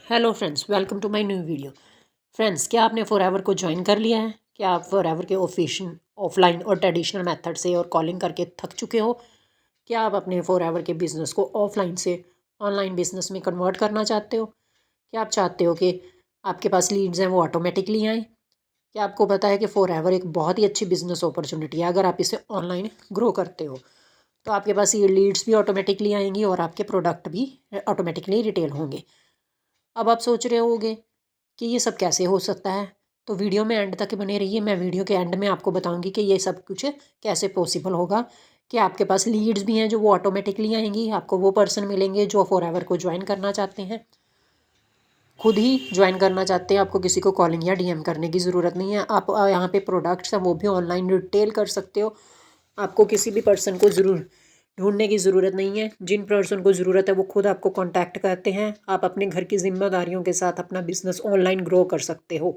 Hello friends, welcome to my new video. Friends, क्या आपने forever को ज्वाइन कर लिया है? क्या आप फॉरएवर के ऑफिशियल ऑफलाइन और ट्रेडिशनल मेथड से और कॉलिंग करके थक चुके हो? क्या आप अपने फॉरएवर के बिजनेस को ऑफलाइन से ऑनलाइन बिजनेस में कन्वर्ट करना चाहते हो? क्या आप चाहते हो कि आपके पास लीड्स हैं वो ऑटोमेटिकली आएँ? क्या आपको पता है कि फॉरएवर एक बहुत ही अच्छी बिजनेस अपॉर्चुनिटी है? अगर आप इसे ऑनलाइन ग्रो करते हो तो आपके पास ये लीड्स भी ऑटोमेटिकली आएंगी और आपके प्रोडक्ट भी ऑटोमेटिकली रिटेल होंगे। अब आप सोच रहे होगे कि ये सब कैसे हो सकता है, तो वीडियो में एंड तक बने रहिए। मैं वीडियो के एंड में आपको बताऊंगी कि ये सब कुछ कैसे पॉसिबल होगा, कि आपके पास लीड्स भी हैं जो वो ऑटोमेटिकली आएंगी, आपको वो पर्सन मिलेंगे जो फॉरएवर को ज्वाइन करना चाहते हैं, खुद ही ज्वाइन करना चाहते हैं। आपको किसी को कॉलिंग या डीएम करने की ज़रूरत नहीं है। आप यहाँ पे प्रोडक्ट्स हैं वो भी ऑनलाइन रिटेल कर सकते हो। आपको किसी भी पर्सन को ज़रूर ढूंढने की ज़रूरत नहीं है। जिन पर्सन को ज़रूरत है वो खुद आपको कांटेक्ट करते हैं। आप अपने घर की जिम्मेदारियों के साथ अपना बिजनेस ऑनलाइन ग्रो कर सकते हो।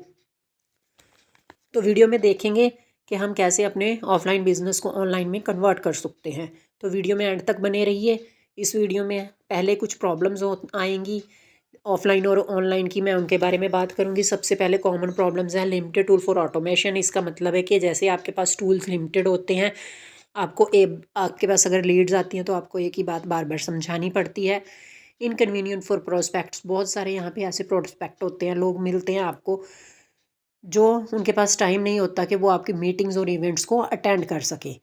तो वीडियो में देखेंगे कि हम कैसे अपने ऑफलाइन बिजनेस को ऑनलाइन में कन्वर्ट कर सकते हैं। तो वीडियो में एंड तक बने रहिए। इस वीडियो में पहले कुछ प्रॉब्लम्स आएंगी ऑफलाइन और ऑनलाइन की, मैं उनके बारे में बात करूंगी। सबसे पहले कॉमन प्रॉब्लम्स हैं लिमिटेड टूल फॉर ऑटोमेशन। इसका मतलब है कि जैसे आपके पास टूल्स लिमिटेड होते हैं, आपके पास अगर लीड्स आती हैं तो आपको एक ही बात बार बार समझानी पड़ती है। इनकन्वीनियंट फॉर प्रोस्पेक्ट्स, बहुत सारे यहाँ पे ऐसे प्रोस्पेक्ट होते हैं, लोग मिलते हैं आपको जो उनके पास टाइम नहीं होता कि वो आपकी मीटिंग्स और इवेंट्स को अटेंड कर सके।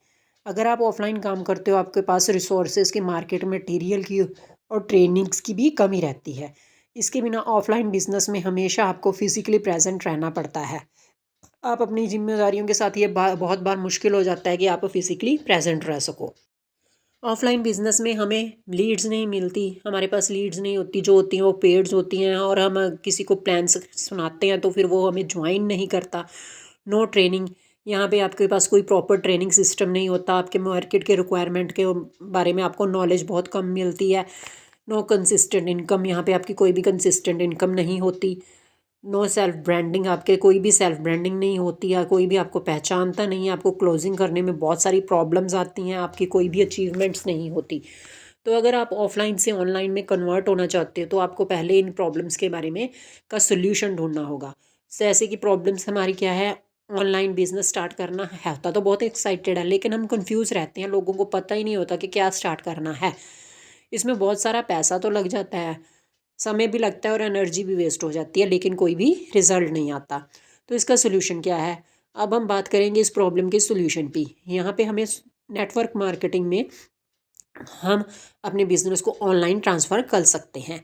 अगर आप ऑफलाइन काम करते हो, आपके पास रिसोर्सेज की, मार्केट मटेरियल की और ट्रेनिंग्स की भी कमी रहती है। इसके बिना ऑफलाइन बिजनेस में हमेशा आपको फिजिकली प्रेजेंट रहना पड़ता है। आप अपनी जिम्मेदारियों के साथ ये बहुत बार मुश्किल हो जाता है कि आप फिजिकली प्रेजेंट रह सको। ऑफलाइन बिजनेस में हमें लीड्स नहीं मिलती, हमारे पास लीड्स नहीं होती, जो होती हैं वो पेड्स होती हैं, और हम किसी को प्लान्स सुनाते हैं तो फिर वो हमें ज्वाइन नहीं करता। नो ट्रेनिंग, यहाँ पे आपके पास कोई प्रॉपर ट्रेनिंग सिस्टम नहीं होता। आपके मार्केट के रिक्वायरमेंट के बारे में आपको नॉलेज बहुत कम मिलती है। नो कंसिस्टेंट इनकम, यहाँ पे आपकी कोई भी कंसिस्टेंट इनकम नहीं होती। नो सेल्फ ब्रांडिंग, आपके कोई भी सेल्फ ब्रांडिंग नहीं होती, या कोई भी आपको पहचानता नहीं है। आपको क्लोजिंग करने में बहुत सारी प्रॉब्लम्स आती हैं, आपकी कोई भी अचीवमेंट्स नहीं होती। तो अगर आप ऑफलाइन से ऑनलाइन में कन्वर्ट होना चाहते हो तो आपको पहले इन प्रॉब्लम्स के बारे में का सोल्यूशन ढूंढना होगा। जैसे कि प्रॉब्लम्स हमारी क्या है, ऑनलाइन बिजनेस स्टार्ट करना है, होता तो बहुत एक्साइटेड है लेकिन हम कंफ्यूज रहते हैं, लोगों को पता ही नहीं होता कि क्या स्टार्ट करना है। इसमें बहुत सारा पैसा तो लग जाता है, समय भी लगता है और एनर्जी भी वेस्ट हो जाती है, लेकिन कोई भी रिजल्ट नहीं आता। तो इसका सोल्यूशन क्या है? अब हम बात करेंगे इस प्रॉब्लम के सोल्यूशन पे। यहाँ पे हमें नेटवर्क मार्केटिंग में हम अपने बिजनेस को ऑनलाइन ट्रांसफ़र कर सकते हैं।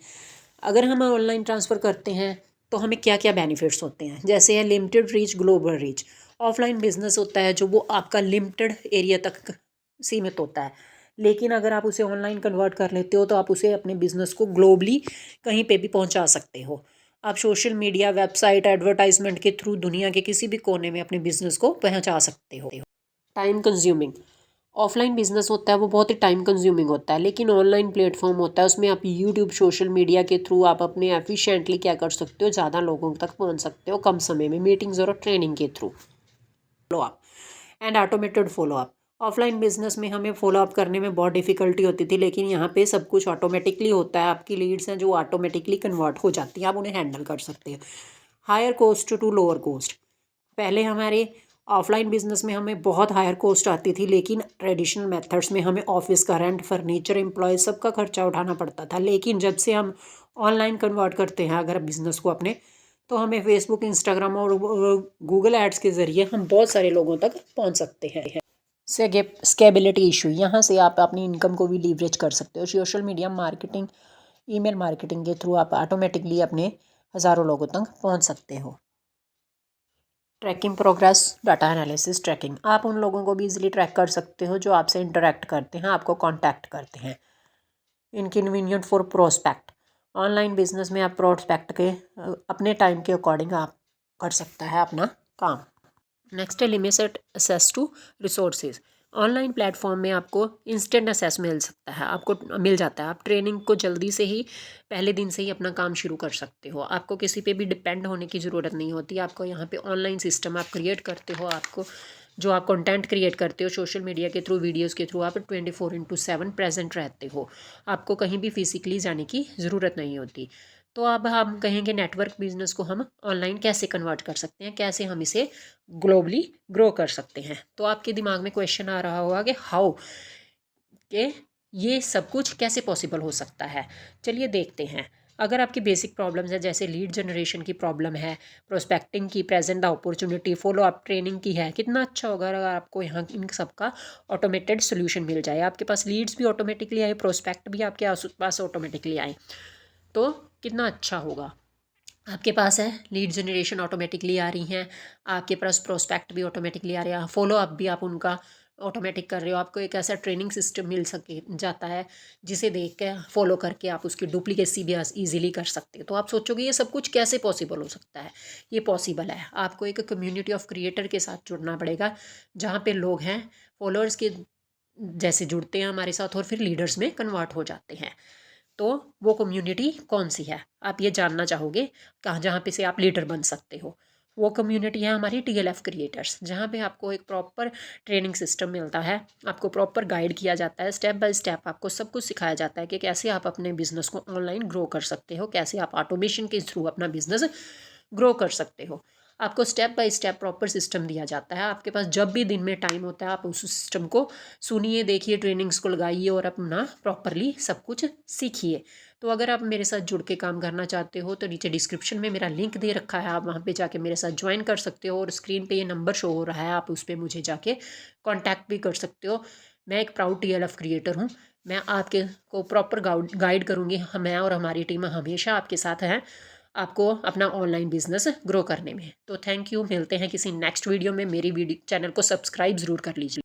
अगर हम ऑनलाइन ट्रांसफ़र करते हैं तो हमें क्या क्या बेनिफिट्स होते हैं, जैसे है limited reach, global reach. Offline business होता है जो वो आपका लिमिटेड एरिया तक सीमित होता है, लेकिन अगर आप उसे ऑनलाइन कन्वर्ट कर लेते हो तो आप उसे अपने बिजनेस को ग्लोबली कहीं पे भी पहुंचा सकते हो। आप सोशल मीडिया, वेबसाइट, एडवर्टाइजमेंट के थ्रू दुनिया के किसी भी कोने में अपने बिजनेस को पहुंचा सकते हो। टाइम कंज्यूमिंग, ऑफलाइन बिजनेस होता है वो बहुत ही टाइम कंज्यूमिंग होता है, लेकिन ऑनलाइन प्लेटफॉर्म होता है उसमें आप यूट्यूब, सोशल मीडिया के थ्रू आप अपने एफिशिएंटली क्या कर सकते हो, ज़्यादा लोगों तक पहुंच सकते हो कम समय में, मीटिंग्स और ट्रेनिंग के through. Follow up and automated follow up, offline business में हमें फॉलो अप करने में बहुत डिफिकल्टी होती थी, लेकिन यहाँ पे सब कुछ ऑटोमेटिकली होता है। आपकी लीड्स हैं जो ऑटोमेटिकली कन्वर्ट हो जाती हैं, आप उन्हें हैंडल कर सकते हो। Higher cost to lower cost, पहले हमारे ऑफलाइन बिजनेस में हमें बहुत हायर कॉस्ट आती थी, लेकिन ट्रेडिशनल मेथड्स में हमें ऑफिस का रेंट, फर्नीचर, एम्प्लॉय सबका खर्चा उठाना पड़ता था। लेकिन जब से हम ऑनलाइन कन्वर्ट करते हैं अगर बिजनेस को अपने, तो हमें फेसबुक, इंस्टाग्राम और गूगल एड्स के ज़रिए हम बहुत सारे लोगों तक पहुंच सकते हैं। स्केबिलिटी इशू, यहाँ से आप अपनी इनकम को भी लीवरेज कर सकते हो। Social media marketing, email marketing के थ्रू आप ऑटोमेटिकली अपने हज़ारों लोगों तक पहुंच सकते हो। Tracking progress, data analysis tracking, आप उन लोगों को भी इजीली ट्रैक कर सकते हो जो आपसे इंटरेक्ट करते हैं, आपको कांटेक्ट करते हैं। Inconvenient for prospect, online business में आप प्रोस्पेक्ट के अपने टाइम के अकॉर्डिंग आप कर सकता है अपना काम। नेक्स्ट है limited access to resources, online platform में आपको इंस्टेंट एक्सेस मिल सकता है, आपको मिल जाता है। आप ट्रेनिंग को जल्दी से ही, पहले दिन से ही अपना काम शुरू कर सकते हो। आपको किसी पे भी डिपेंड होने की ज़रूरत नहीं होती। आपको यहाँ पे ऑनलाइन सिस्टम आप क्रिएट करते हो, आपको जो आप कंटेंट क्रिएट करते हो सोशल मीडिया के थ्रू, वीडियोस के थ्रू, आप 24/7 प्रेजेंट रहते हो। आपको कहीं भी फिजिकली जाने की ज़रूरत नहीं होती। तो अब हम कहेंगे नेटवर्क बिजनेस को हम ऑनलाइन कैसे कन्वर्ट कर सकते हैं, कैसे हम इसे ग्लोबली ग्रो कर सकते हैं। तो आपके दिमाग में क्वेश्चन आ रहा होगा कि हाउ, कि ये सब कुछ कैसे पॉसिबल हो सकता है। चलिए देखते हैं। अगर आपकी बेसिक प्रॉब्लम्स है, जैसे लीड जनरेशन की प्रॉब्लम है, प्रोस्पेक्टिंग की, present the opportunity, follow up training की है, कितना अच्छा होगा अगर आपको यहाँ इन सब का ऑटोमेटेड सोल्यूशन मिल जाए। आपके पास लीड्स भी ऑटोमेटिकली आए, प्रोस्पेक्ट भी आपके पास ऑटोमेटिकली आए, तो कितना अच्छा होगा। आपके पास है लीड जनरेशन ऑटोमेटिकली आ रही हैं, आपके पास प्रोस्पेक्ट भी ऑटोमेटिकली आ रहे हैं, फॉलो अप भी आप उनका ऑटोमेटिक कर रहे हो। आपको एक ऐसा ट्रेनिंग सिस्टम मिल सके जाता है जिसे देख के फॉलो करके आप उसकी डुप्लीकेसी भी ईजिली कर सकते हो। तो आप सोचोगे ये सब कुछ कैसे पॉसिबल हो सकता है। ये पॉसिबल है। आपको एक कम्युनिटी ऑफ क्रिएटर के साथ जुड़ना पड़ेगा, जहाँ पे लोग हैं फॉलोअर्स के जैसे जुड़ते हैं हमारे साथ और फिर लीडर्स में कन्वर्ट हो जाते हैं। तो वो कम्युनिटी कौन सी है, आप ये जानना चाहोगे, कहाँ जहाँ पे से आप लीडर बन सकते हो। वो कम्युनिटी है हमारी TLF क्रिएटर्स, जहाँ पे आपको एक प्रॉपर ट्रेनिंग सिस्टम मिलता है, आपको प्रॉपर गाइड किया जाता है, स्टेप बाय स्टेप आपको सब कुछ सिखाया जाता है कि कैसे आप अपने बिजनेस को ऑनलाइन ग्रो कर सकते हो, कैसे आप ऑटोमेशन के थ्रू अपना बिजनेस ग्रो कर सकते हो। आपको step by step proper system दिया जाता है। आपके पास जब भी दिन में टाइम होता है आप उस सिस्टम को सुनिए, देखिए, ट्रेनिंग्स को लगाइए और अपना प्रॉपरली सब कुछ सीखिए। तो अगर आप मेरे साथ जुड़ के काम करना चाहते हो तो नीचे डिस्क्रिप्शन में मेरा लिंक दे रखा है, आप वहाँ पे जाके मेरे साथ ज्वाइन कर सकते हो, और स्क्रीन पे ये नंबर शो हो रहा है, आप उस पर मुझे जाके कॉन्टैक्ट भी कर सकते हो। मैं एक प्राउड TLF क्रिएटर हूँ। मैं आपके को प्रॉपर गाइड करूँगी। मैं और हमारी टीम हमेशा आपके साथ हैं, आपको अपना ऑनलाइन बिजनेस ग्रो करने में। तो थैंक यू, मिलते हैं किसी नेक्स्ट वीडियो में। मेरी वीडियो चैनल को सब्सक्राइब ज़रूर कर लीजिए।